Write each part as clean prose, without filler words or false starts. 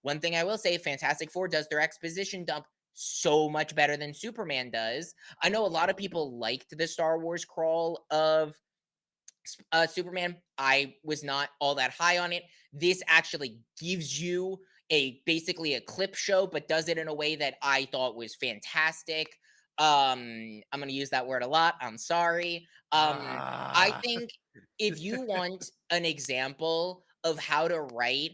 One thing I will say, Fantastic Four does their exposition dump so much better than Superman does. I know a lot of people liked the Star Wars crawl of Superman. I was not all that high on it. This actually gives you a basically a clip show, but does it in a way that I thought was fantastic. I'm gonna use that word a lot. I'm sorry. I Ah. think if you want an example of how to write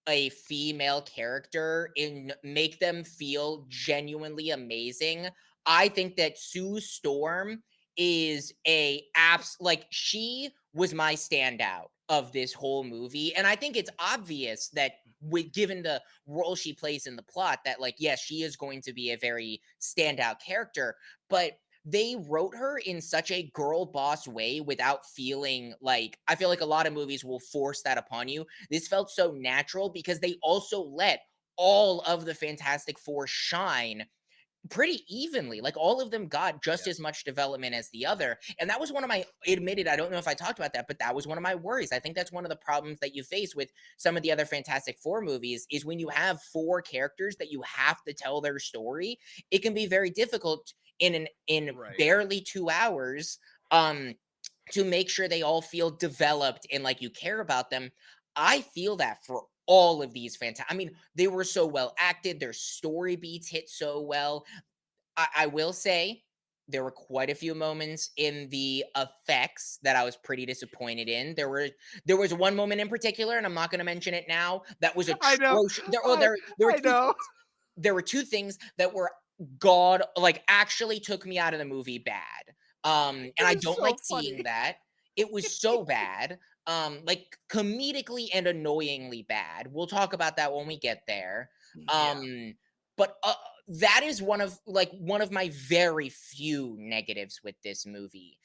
a female character and make them feel genuinely amazing, I think that Sue Storm is a apps like she was my standout of this whole movie. And I think it's obvious that with given the role she plays in the plot, that like, yes, she is going to be a very standout character, but they wrote her in such a girl boss way without feeling like I feel like a lot of movies will force that upon you. This felt so natural because they also let all of the Fantastic Four shine pretty evenly. Like all of them got just as Yes. much development as the other. And that was one of my admitted, I don't know if I talked about that, but that was one of my worries. I think that's one of the problems that you face with some of the other Fantastic Four movies is when you have four characters that you have to tell their story, it can be very difficult in Right. barely 2 hours to make sure they all feel developed and like you care about them. I feel that for all of these fantastic. I mean, they were so well acted. Their story beats hit so well. I will say there were quite a few moments in the effects that I was pretty disappointed in. There was one moment in particular, and I'm not going to mention it now. That was I know. atrocious. I There were I two know. things. There were two things that were god like actually took me out of the movie bad. It And I was don't so like seeing funny. that. It was so bad. Like comedically and annoyingly bad. We'll talk about that when we get there. Yeah. But that is one of my very few negatives with this movie